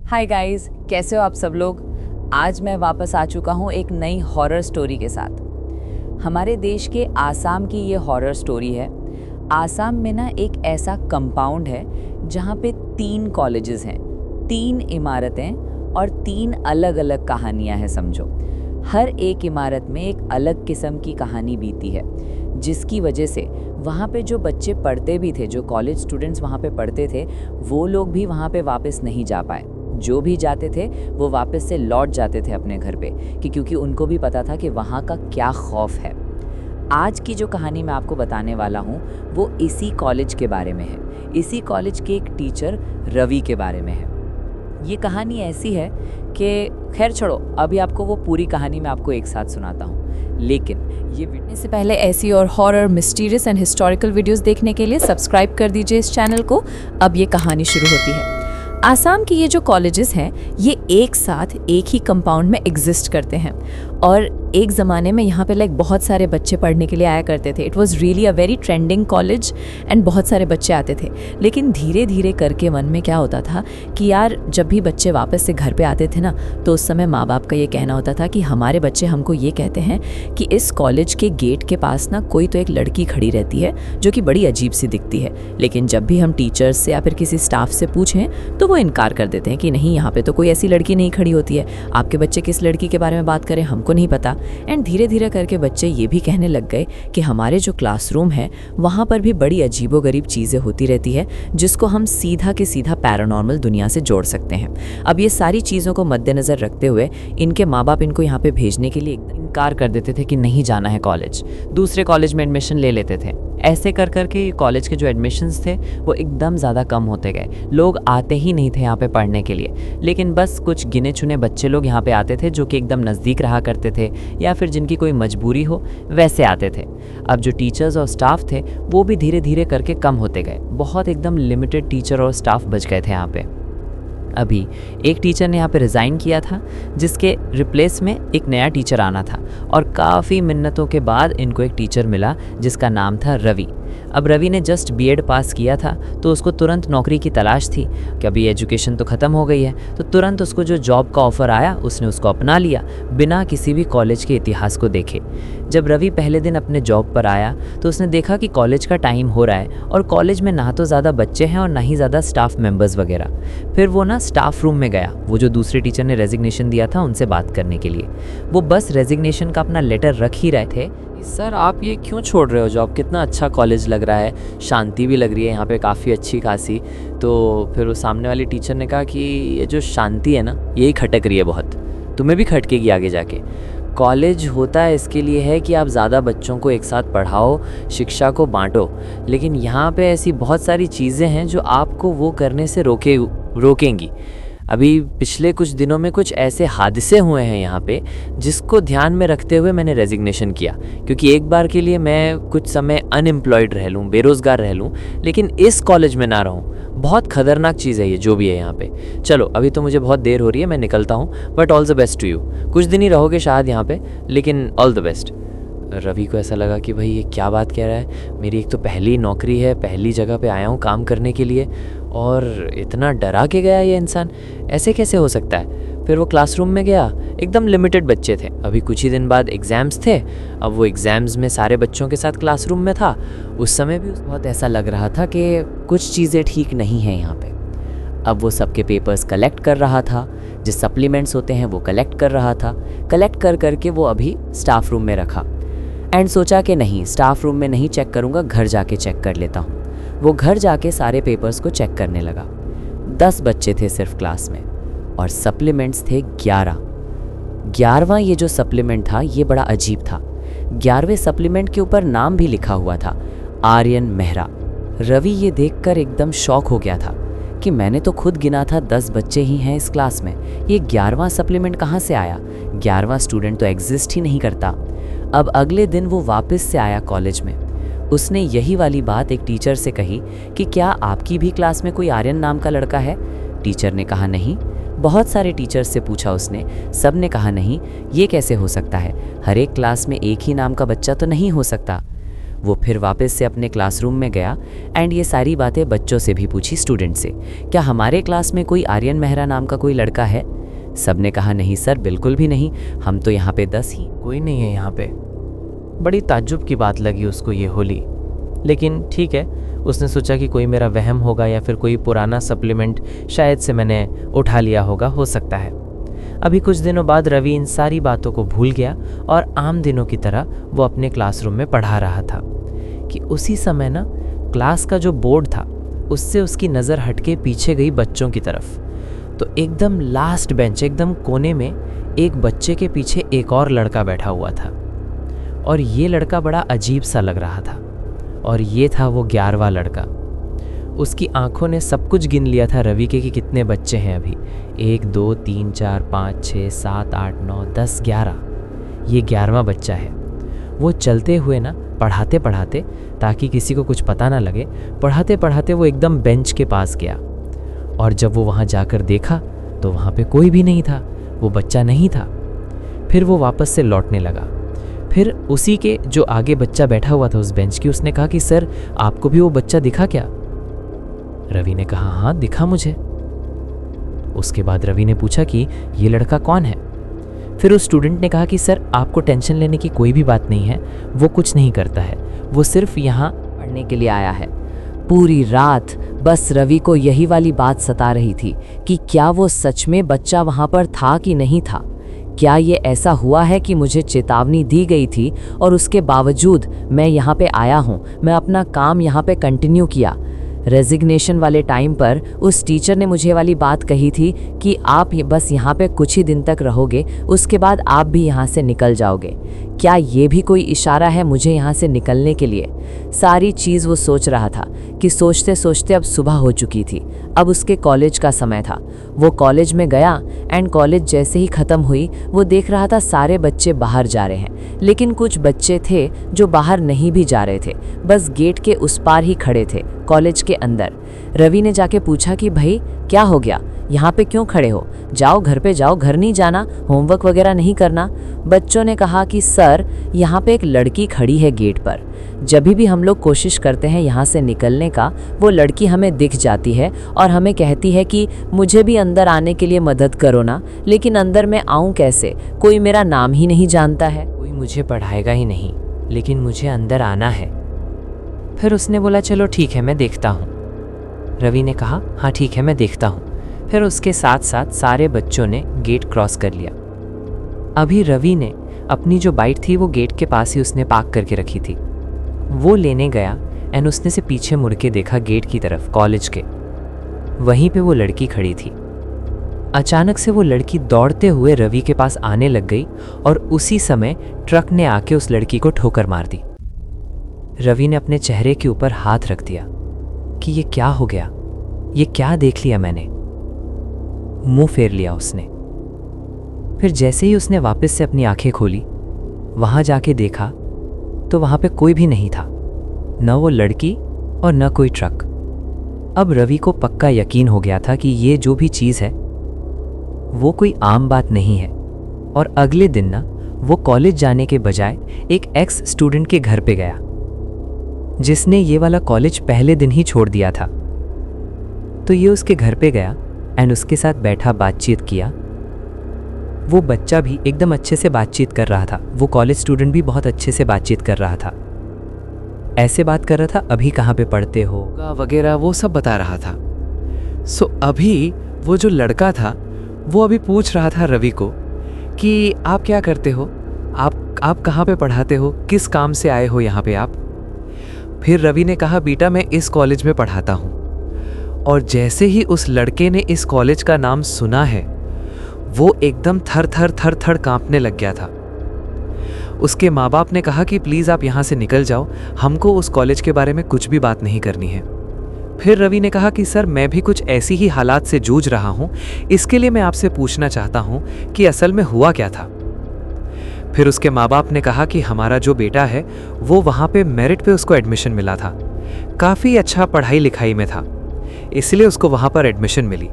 Hi guys, कैसे हो आप सब लोग। आज मैं वापस आ चुका हूँ एक नई हॉरर स्टोरी के साथ। हमारे देश के आसाम की ये हॉरर स्टोरी है। आसाम में ना एक ऐसा कंपाउंड है जहाँ पे 3 कॉलेजेस हैं, 3 इमारतें और 3 अलग अलग कहानियाँ हैं समझो। हर एक इमारत में एक अलग किस्म की कहानी बीती है, जिसकी वजह से वहाँ पे जो बच्चे पढ़ते भी थे, जो कॉलेज स्टूडेंट्स वहाँ पे पढ़ते थे, वो लोग भी वहाँ पे वापस नहीं जा पाए। जो भी जाते थे वो वापस से लौट जाते थे अपने घर पे, क्योंकि उनको भी पता था कि वहाँ का क्या खौफ है। आज की जो कहानी मैं आपको बताने वाला हूँ वो इसी कॉलेज के बारे में है, इसी कॉलेज के एक टीचर रवि के बारे में है। ये कहानी ऐसी है कि खैर छोड़ो, अभी आपको वो पूरी कहानी मैं आपको एक साथ सुनाता हूँ, लेकिन ये वीडियो से पहले ऐसी और horror, mysterious and historical videos देखने के लिए सब्सक्राइब कर दीजिए इस चैनल को। अब ये कहानी शुरू होती है। आसाम के ये जो कॉलेजेस हैं ये एक साथ एक ही कंपाउंड में एग्जिस्ट करते हैं और एक ज़माने में यहाँ पे बहुत सारे बच्चे पढ़ने के लिए आया करते थे। It was really a very trending college and बहुत सारे बच्चे आते थे। लेकिन धीरे धीरे करके मन में क्या होता था कि यार जब भी बच्चे वापस से घर पे आते थे ना, तो उस समय माँ बाप का ये कहना होता था कि हमारे बच्चे हमको ये कहते हैं कि इस कॉलेज के गेट के पास ना कोई तो एक लड़की खड़ी रहती है जो कि बड़ी अजीब सी दिखती है। लेकिन जब भी हम टीचर्स से या फिर किसी स्टाफ से पूछें तो वो इनकार कर देते हैं कि नहीं, यहाँ पे तो कोई ऐसी लड़की नहीं खड़ी होती है, आपके बच्चे किस लड़की के बारे में बात करें हमको नहीं पता। एंड धीरे धीरे करके बच्चे ये भी कहने लग गए कि हमारे जो क्लासरूम है वहाँ पर भी बड़ी अजीबोगरीब चीज़ें होती रहती है, जिसको हम सीधा के सीधा पैरानॉर्मल दुनिया से जोड़ सकते हैं। अब ये सारी चीज़ों को मद्देनज़र रखते हुए इनके माँ बाप इनको यहाँ पे भेजने के लिए इनकार कर देते थे कि नहीं जाना है कॉलेज, दूसरे कॉलेज में एडमिशन ले लेते थे। ऐसे कर करके कॉलेज के जो एडमिशन्स थे वो एकदम ज़्यादा कम होते गए। लोग आते ही नहीं थे यहाँ पे पढ़ने के लिए, लेकिन बस कुछ गिने चुने बच्चे लोग यहाँ पे आते थे जो कि एकदम नज़दीक रहा करते थे या फिर जिनकी कोई मजबूरी हो वैसे आते थे। अब जो टीचर्स और स्टाफ थे वो भी धीरे धीरे करके कम होते गए। बहुत एकदम लिमिटेड टीचर और स्टाफ बच गए थे यहाँ पे। अभी एक टीचर ने यहाँ पे रिज़ाइन किया था, जिसके रिप्लेस में एक नया टीचर आना था और काफ़ी मिन्नतों के बाद इनको एक टीचर मिला जिसका नाम था रवि। अब रवि ने जस्ट बीएड पास किया था तो उसको तुरंत नौकरी की तलाश थी कि अभी एजुकेशन तो ख़त्म हो गई है, तो तुरंत उसको जो जॉब का ऑफ़र आया उसने उसको अपना लिया बिना किसी भी कॉलेज के इतिहास को देखे। जब रवि पहले दिन अपने जॉब पर आया तो उसने देखा कि कॉलेज का टाइम हो रहा है और कॉलेज में ना तो ज़्यादा बच्चे हैं और ना ही ज़्यादा स्टाफ मेंबर्स वगैरह। फिर वो ना स्टाफ रूम में गया, वो जो दूसरे टीचर ने रेजिग्नेशन दिया था उनसे बात करने के लिए। वो बस रेजिग्नेशन का अपना लेटर रख ही रहे थे। सर आप ये क्यों छोड़ रहे हो जॉब, कितना अच्छा कॉलेज लग रहा है, शांति भी लग रही है यहाँ पे काफ़ी अच्छी खासी। तो फिर वो सामने वाली टीचर ने कहा कि ये जो शांति है ना यही खटक रही है बहुत, तुम्हें भी खटकेगी आगे जाके। कॉलेज होता है इसके लिए है कि आप ज़्यादा बच्चों को एक साथ पढ़ाओ, शिक्षा को बांटो, लेकिन यहाँ पे ऐसी बहुत सारी चीज़ें हैं जो आपको वो करने से रोकेंगी। अभी पिछले कुछ दिनों में कुछ ऐसे हादसे हुए हैं यहाँ पे जिसको ध्यान में रखते हुए मैंने रेजिग्नेशन किया, क्योंकि एक बार के लिए मैं कुछ समय अनएम्प्लॉयड रह लूँ, बेरोज़गार रह लूँ, लेकिन इस कॉलेज में ना रहूँ। बहुत ख़तरनाक चीज़ है ये जो भी है यहाँ पे। चलो अभी तो मुझे बहुत देर हो रही है, मैं निकलता हूँ, but all the best to you. कुछ दिन ही रहोगे शायद यहाँ पे, लेकिन ऑल द बेस्ट। रवि को ऐसा लगा कि भाई ये क्या बात कह रहा है, मेरी एक तो पहली नौकरी है, पहली जगह पे आया हूँ काम करने के लिए और इतना डरा के गया ये इंसान, ऐसे कैसे हो सकता है। फिर वो क्लासरूम में गया, एकदम लिमिटेड बच्चे थे, अभी कुछ ही दिन बाद एग्ज़ाम्स थे। अब वो एग्ज़ाम्स में सारे बच्चों के साथ क्लासरूम में था। उस समय भी बहुत ऐसा लग रहा था कि कुछ चीज़ें ठीक नहीं हैं यहाँ पे। अब वो सबके पेपर्स कलेक्ट कर रहा था, जो सप्लीमेंट्स होते हैं वो कलेक्ट कर रहा था। कलेक्ट कर करके वो अभी स्टाफ रूम में रखा एंड सोचा कि नहीं, स्टाफ रूम में नहीं चेक करूँगा, घर जाके चेक कर लेता हूँ। वो घर जाके सारे पेपर्स को चेक करने लगा। 10 बच्चे थे सिर्फ क्लास में और सप्लीमेंट्स थे 11। 11वां ये जो सप्लीमेंट था ये बड़ा अजीब था। 11वें सप्लीमेंट के ऊपर नाम भी लिखा हुआ था, आर्यन मेहरा। रवि ये देखकर एकदम शॉक हो गया था कि मैंने तो खुद गिना था 10 बच्चे ही हैं इस क्लास में, ये 11वां सप्लीमेंट कहाँ से आया। 11वां स्टूडेंट तो एग्जिस्ट ही नहीं करता। अब अगले दिन वो वापस से आया कॉलेज में। उसने यही वाली बात एक टीचर से कही कि क्या आपकी भी क्लास में कोई आर्यन नाम का लड़का है। टीचर ने कहा नहीं। बहुत सारे टीचर्स से पूछा उसने, सब ने कहा नहीं, ये कैसे हो सकता है, हर एक क्लास में एक ही नाम का बच्चा तो नहीं हो सकता। वो फिर वापस से अपने क्लासरूम में गया एंड ये सारी बातें बच्चों से भी पूछी, स्टूडेंट से। क्या हमारे क्लास में कोई आर्यन मेहरा नाम का कोई लड़का है? सब ने कहा नहीं सर, बिल्कुल भी नहीं, हम तो यहाँ पे 10 ही। कोई नहीं है यहाँ पे। बड़ी ताज्जुब की बात लगी उसको ये होली, लेकिन ठीक है, उसने सोचा कि कोई मेरा वहम होगा या फिर कोई पुराना सप्लीमेंट शायद से मैंने उठा लिया होगा, हो सकता है। अभी कुछ दिनों बाद रवि इन सारी बातों को भूल गया और आम दिनों की तरह वो अपने क्लासरूम में पढ़ा रहा था कि उसी समय ना क्लास का जो बोर्ड था उससे उसकी नज़र हटके पीछे गई बच्चों की तरफ। तो एकदम लास्ट बेंच, एकदम कोने में एक बच्चे के पीछे एक और लड़का बैठा हुआ था और ये लड़का बड़ा अजीब सा लग रहा था। और ये था वो 11वां लड़का। उसकी आंखों ने सब कुछ गिन लिया था रवि के कि कितने बच्चे हैं अभी। 1 2 3 4 5 6 7 8 9 10 11, ये 11वां बच्चा है। वो चलते हुए ना पढ़ाते पढ़ाते, ताकि किसी को कुछ पता ना लगे, पढ़ाते पढ़ाते वो एकदम बेंच के पास गया और जब वो वहाँ जाकर देखा तो वहाँ पे कोई भी नहीं था, वो बच्चा नहीं था। फिर वो वापस से लौटने लगा। फिर उसी के जो आगे बच्चा बैठा हुआ था उस बेंच की, उसने कहा कि सर आपको भी वो बच्चा दिखा क्या? रवि ने कहा हाँ दिखा मुझे। उसके बाद रवि ने पूछा कि ये लड़का कौन है? फिर उस स्टूडेंट ने कहा कि सर आपको टेंशन लेने की कोई भी बात नहीं है, वो कुछ नहीं करता है, वो सिर्फ यहाँ पढ़ने के लिए आया है। पूरी रात बस रवि को यही वाली बात सता रही थी कि क्या वो सच में बच्चा वहाँ पर था कि नहीं था। क्या ये ऐसा हुआ है कि मुझे चेतावनी दी गई थी और उसके बावजूद मैं यहाँ पे आया हूँ, मैं अपना काम यहाँ पे कंटिन्यू किया। रेजिग्नेशन वाले टाइम पर उस टीचर ने मुझे वाली बात कही थी कि आप बस यहाँ पे कुछ ही दिन तक रहोगे, उसके बाद आप भी यहाँ से निकल जाओगे। क्या ये भी कोई इशारा है मुझे यहाँ से निकलने के लिए? सारी चीज़ वो सोच रहा था कि सोचते सोचते अब सुबह हो चुकी थी। अब उसके कॉलेज का समय था। वो कॉलेज में गया एंड कॉलेज जैसे ही ख़त्म हुई वो देख रहा था सारे बच्चे बाहर जा रहे हैं, लेकिन कुछ बच्चे थे जो बाहर नहीं भी जा रहे थे, बस गेट के उस पार ही खड़े थे कॉलेज के अंदर। रवि ने जाके पूछा कि भाई क्या हो गया, यहाँ पे क्यों खड़े हो? जाओ घर पे जाओ, घर नहीं जाना, होमवर्क वगैरह नहीं करना। बच्चों ने कहा कि सर यहाँ पे एक लड़की खड़ी है गेट पर। जब भी हम लोग कोशिश करते हैं यहाँ से निकलने का, वो लड़की हमें दिख जाती है और हमें कहती है कि मुझे भी अंदर आने के लिए मदद करो ना, लेकिन अंदर मैं आऊँ कैसे? कोई मेरा नाम ही नहीं जानता है, कोई मुझे पढ़ाएगा ही नहीं, लेकिन मुझे अंदर आना है। फिर उसने बोला चलो ठीक है मैं देखता हूँ। रवि ने कहा हाँ ठीक है मैं देखता हूँ। फिर उसके साथ साथ सारे बच्चों ने गेट क्रॉस कर लिया। अभी रवि ने अपनी जो बाइक थी वो गेट के पास ही उसने पार्क करके रखी थी। वो लेने गया एंड उसने से पीछे मुड़ के देखा गेट की तरफ, कॉलेज के। वहीं पे वो लड़की खड़ी थी। अचानक से वो लड़की दौड़ते हुए रवि के पास आने लग गई और उसी समय ट्रक ने आके उस लड़की को ठोकर मार दी। रवि ने अपने चेहरे के ऊपर हाथ रख दिया कि ये क्या हो गया, ये क्या देख लिया मैंने। मुंह फेर लिया उसने। फिर जैसे ही उसने वापस से अपनी आंखें खोली, वहां जाके देखा तो वहां पे कोई भी नहीं था, न वो लड़की और न कोई ट्रक। अब रवि को पक्का यकीन हो गया था कि ये जो भी चीज़ है वो कोई आम बात नहीं है। और अगले दिन ना वो कॉलेज जाने के बजाय एक एक्स स्टूडेंट के घर पे गया, जिसने ये वाला कॉलेज पहले दिन ही छोड़ दिया था। तो ये उसके घर पे गया एंड उसके साथ बैठा, बातचीत किया। वो बच्चा भी एकदम अच्छे से बातचीत कर रहा था, वो कॉलेज स्टूडेंट भी बहुत अच्छे से बातचीत कर रहा था। ऐसे बात कर रहा था, अभी कहाँ पे पढ़ते हो वगैरह वो सब बता रहा था। सो अभी वो जो लड़का था वो अभी पूछ रहा था रवि को कि आप क्या करते हो, आप कहाँ पे पढ़ाते हो, किस काम से आए हो यहाँ पे आप? फिर रवि ने कहा बेटा मैं इस कॉलेज में पढ़ाता हूँ। और जैसे ही उस लड़के ने इस कॉलेज का नाम सुना है वो एकदम थर थर कांपने लग गया था। उसके माँ बाप ने कहा कि प्लीज़ आप यहाँ से निकल जाओ, हमको उस कॉलेज के बारे में कुछ भी बात नहीं करनी है। फिर रवि ने कहा कि सर मैं भी कुछ ऐसी ही हालात से जूझ रहा हूँ, इसके लिए मैं आपसे पूछना चाहता हूँ कि असल में हुआ क्या था। फिर उसके माँ बाप ने कहा कि हमारा जो बेटा है वो वहाँ पे मेरिट पे उसको एडमिशन मिला था, काफ़ी अच्छा पढ़ाई लिखाई में था, इसलिए उसको वहाँ पर एडमिशन मिली।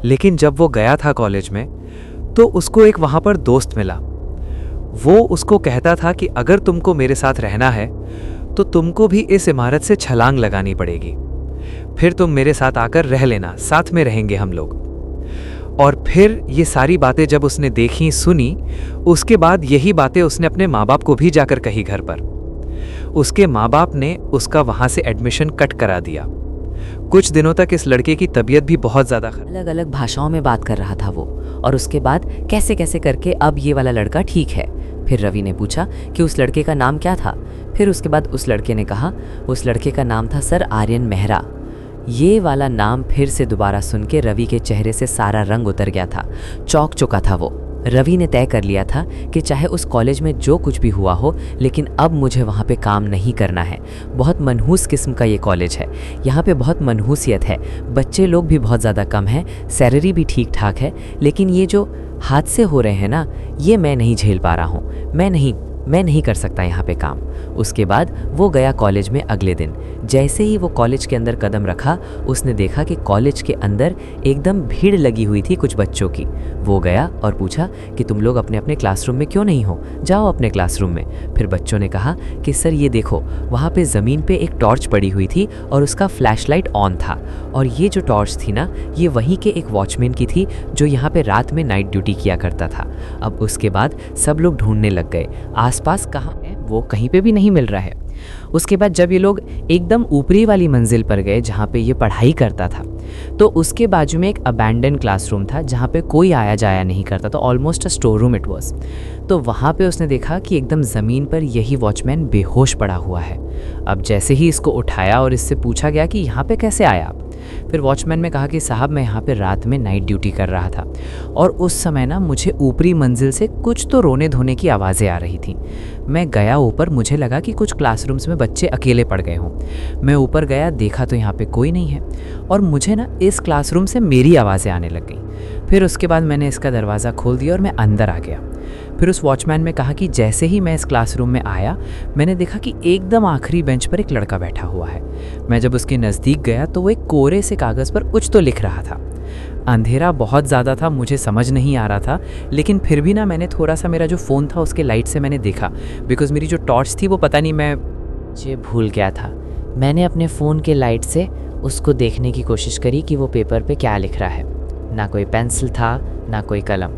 लेकिन जब वो गया था कॉलेज में तो उसको एक वहाँ पर दोस्त मिला। वो उसको कहता था कि अगर तुमको मेरे साथ रहना है तो तुमको भी इस इमारत से छलांग लगानी पड़ेगी। फिर तुम मेरे साथ आकर रह लेना, साथ में रहेंगे हम लोग। और फिर ये सारी बातें जब उसने देखी सुनी, उसके बाद यही बातें उसने अपने माँ बाप को भी जाकर कही घर पर। उसके माँ बाप ने उसका वहाँ से एडमिशन कट करा दिया। कुछ दिनों तक इस लड़के की तबीयत भी बहुत ज़्यादा अलग अलग भाषाओं में बात कर रहा था वो, और उसके बाद कैसे कैसे करके अब ये वाला लड़का ठीक है। फिर रवि ने पूछा कि उस लड़के का नाम क्या था। फिर उसके बाद उस लड़के ने कहा उस लड़के का नाम था सर आर्यन मेहरा। ये वाला नाम फिर से दोबारा सुन के रवि के चेहरे से सारा रंग उतर गया था, चौंक चुका था वो। रवि ने तय कर लिया था कि चाहे उस कॉलेज में जो कुछ भी हुआ हो, लेकिन अब मुझे वहाँ पे काम नहीं करना है। बहुत मनहूस किस्म का ये कॉलेज है, यहाँ पे बहुत मनहूसियत है, बच्चे लोग भी बहुत ज़्यादा कम हैं, सैलरी भी ठीक ठाक है, लेकिन ये जो हादसे हो रहे हैं ना, ये मैं नहीं झेल पा रहा हूँ। मैं नहीं कर सकता यहाँ पे काम। उसके बाद वो गया कॉलेज में अगले दिन। जैसे ही वो कॉलेज के अंदर कदम रखा, उसने देखा कि कॉलेज के अंदर एकदम भीड़ लगी हुई थी कुछ बच्चों की। वो गया और पूछा कि तुम लोग अपने अपने क्लासरूम में क्यों नहीं हो, जाओ अपने क्लासरूम में। फिर बच्चों ने कहा कि सर ये देखो, वहाँ पे ज़मीन पे एक टॉर्च पड़ी हुई थी और उसका फ्लैशलाइट ऑन था, और ये जो टॉर्च थी ना, ये वहीं के एक वॉचमैन की थी जो यहाँ पे रात में नाइट ड्यूटी किया करता था। अब उसके बाद सब लोग ढूंढने लग गए, आसपास कहाँ है वो कहीं पे भी नहीं मिल रहा है। उसके बाद जब ये लोग एकदम ऊपरी वाली मंजिल पर गए जहाँ पे ये पढ़ाई करता था, तो उसके बाजू में एक अबैंडन क्लासरूम था जहाँ पे कोई आया जाया नहीं करता था, almost a store room it was. तो वहाँ पे उसने देखा कि एकदम ज़मीन पर यही वॉचमैन बेहोश पड़ा हुआ है। अब जैसे ही इसको उठाया और इससे पूछा गया कि यहाँ पे कैसे आया आप, फिर वॉचमैन ने कहा कि साहब मैं यहाँ पे रात में नाइट ड्यूटी कर रहा था, और उस समय ना मुझे ऊपरी मंजिल से कुछ तो रोने धोने की आवाज़ें आ रही थी। मैं गया ऊपर, मुझे लगा कि कुछ क्लासरूम्स में बच्चे अकेले पड़ गए हों। मैं ऊपर गया, देखा तो यहाँ पे कोई नहीं है, और मुझे ना इस क्लासरूम से मेरी आवाज़ें आने लग गई। फिर उसके बाद मैंने इसका दरवाज़ा खोल दिया और मैं अंदर आ गया। फिर उस वॉचमैन ने कहा कि जैसे ही मैं इस क्लासरूम में आया, मैंने देखा कि एकदम आखिरी बेंच पर एक लड़का बैठा हुआ है। मैं जब उसके नज़दीक गया तो वो एक कोरे से कागज़ पर कुछ तो लिख रहा था। अंधेरा बहुत ज़्यादा था, मुझे समझ नहीं आ रहा था, लेकिन फिर भी ना मैंने थोड़ा सा मेरा जो फ़ोन था उसके लाइट से मैंने देखा, बिकॉज़ मेरी जो टॉर्च थी वो पता नहीं मैं मुझे भूल गया था। मैंने अपने फ़ोन के लाइट से उसको देखने की कोशिश करी कि वो पेपर पे क्या लिख रहा है। ना कोई पेंसिल था, ना कोई कलम,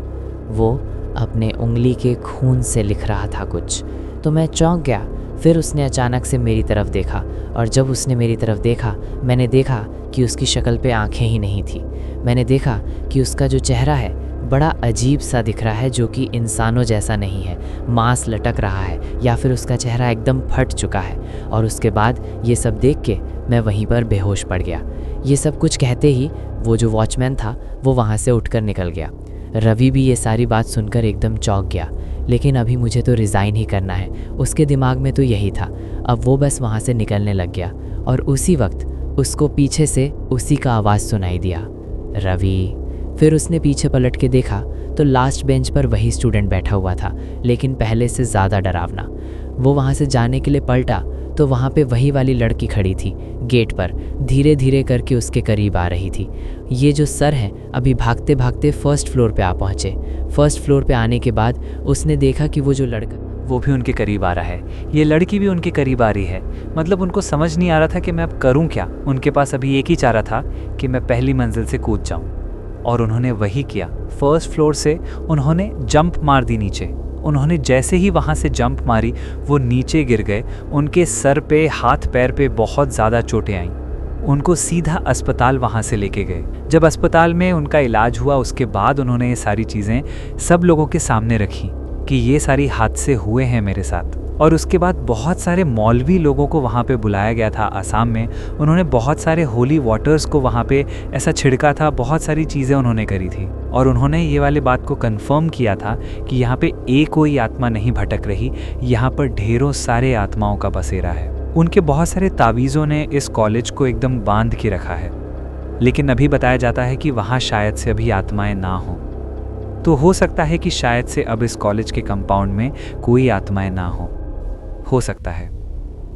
वो अपने उंगली के खून से लिख रहा था कुछ। तो मैं चौंक गया। फिर उसने अचानक से मेरी तरफ देखा, और जब उसने मेरी तरफ देखा, मैंने देखा कि उसकी शक्ल पे आंखें ही नहीं थी। मैंने देखा कि उसका जो चेहरा है बड़ा अजीब सा दिख रहा है, जो कि इंसानों जैसा नहीं है, मांस लटक रहा है, या फिर उसका चेहरा एकदम फट चुका है। और उसके बाद ये सब देख के मैं वहीं पर बेहोश पड़ गया। ये सब कुछ कहते ही वो जो वॉचमैन था वो वहाँ से उठकर निकल गया। रवि भी ये सारी बात सुनकर एकदम चौंक गया, लेकिन अभी मुझे तो रिज़ाइन ही करना है, उसके दिमाग में तो यही था। अब वो बस वहाँ से निकलने लग गया, और उसी वक्त उसको पीछे से उसी का आवाज़ सुनाई दिया, रवि। फिर उसने पीछे पलट के देखा तो लास्ट बेंच पर वही स्टूडेंट बैठा हुआ था, लेकिन पहले से ज़्यादा डरावना। वो वहाँ से जाने के लिए पलटा तो वहाँ पे वही वाली लड़की खड़ी थी गेट पर, धीरे धीरे करके उसके करीब आ रही थी। ये जो सर हैं अभी भागते भागते फर्स्ट फ्लोर पे आ पहुँचे। फर्स्ट फ्लोर पे आने के बाद उसने देखा कि वो जो लड़का वो भी उनके करीब आ रहा है, ये लड़की भी उनके करीब आ रही है। मतलब उनको समझ नहीं आ रहा था कि मैं अब करूं क्या। उनके पास अभी एक ही चारा था कि मैं पहली मंजिल से कूद जाऊं, और उन्होंने वही किया। फर्स्ट फ्लोर से उन्होंने जंप मार दी नीचे। उन्होंने जैसे ही वहाँ से जंप मारी, वो नीचे गिर गए। उनके सर पे, हाथ पैर पे बहुत ज़्यादा चोटें आईं। उनको सीधा अस्पताल वहाँ से लेके गए। जब अस्पताल में उनका इलाज हुआ, उसके बाद उन्होंने ये सारी चीज़ें सब लोगों के सामने रखी कि ये सारी हादसे हुए हैं मेरे साथ। और उसके बाद बहुत सारे मौलवी लोगों को वहाँ पे बुलाया गया था आसाम में। उन्होंने बहुत सारे होली वाटर्स को वहाँ पे ऐसा छिड़का था, बहुत सारी चीज़ें उन्होंने करी थी। और उन्होंने ये वाले बात को कंफर्म किया था कि यहाँ पे एक कोई आत्मा नहीं भटक रही, यहाँ पर ढेरों सारे आत्माओं का बसेरा है। उनके बहुत सारे तावीज़ों ने इस कॉलेज को एकदम बांध के रखा है। लेकिन अभी बताया जाता है कि वहाँ शायद से अभी आत्माएं ना हों। तो हो सकता है कि शायद से अब इस कॉलेज के कंपाउंड में कोई आत्माएं ना हो सकता है।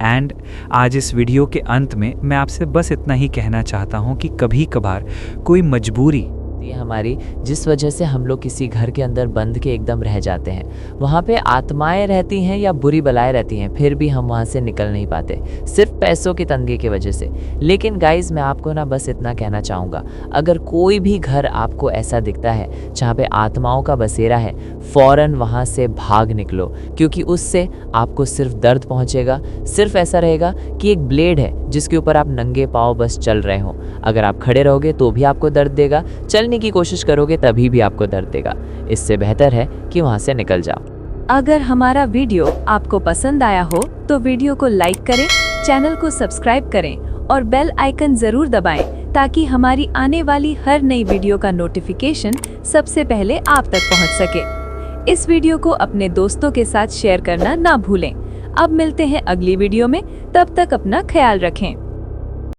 एंड आज इस वीडियो के अंत में मैं आपसे बस इतना ही कहना चाहता हूँ कि कभी कभार कोई मजबूरी ये हमारी, जिस वजह से हम लोग किसी घर के अंदर बंद के एकदम रह जाते हैं। वहाँ पे आत्माएं रहती हैं या बुरी बलाएं रहती हैं, फिर भी हम वहाँ से निकल नहीं पाते, सिर्फ पैसों की तंगी की वजह से। लेकिन गाइज, मैं आपको ना बस इतना कहना चाहूँगा, अगर कोई भी घर आपको ऐसा दिखता है जहाँ पे आत्माओं का बसेरा है, फ़ौरन वहाँ से भाग निकलो, क्योंकि उससे आपको सिर्फ दर्द पहुँचेगा। सिर्फ ऐसा रहेगा कि एक ब्लेड है जिसके ऊपर आप नंगे पाँव बस चल रहे हो। अगर आप खड़े रहोगे तो भी आपको दर्द देगा, चलने की कोशिश करोगे तभी भी आपको दर्द देगा। इससे बेहतर है कि वहाँ से निकल जाओ। अगर हमारा वीडियो आपको पसंद आया हो तो वीडियो को लाइक करें, चैनल को सब्सक्राइब करें और बेल आइकन जरूर दबाएं, ताकि हमारी आने वाली हर नई वीडियो का नोटिफिकेशन सबसे पहले आप तक पहुंच सके। इस वीडियो को अपने दोस्तों के साथ शेयर करना ना भूलें। अब मिलते हैं अगली वीडियो में, तब तक अपना ख्याल रखें।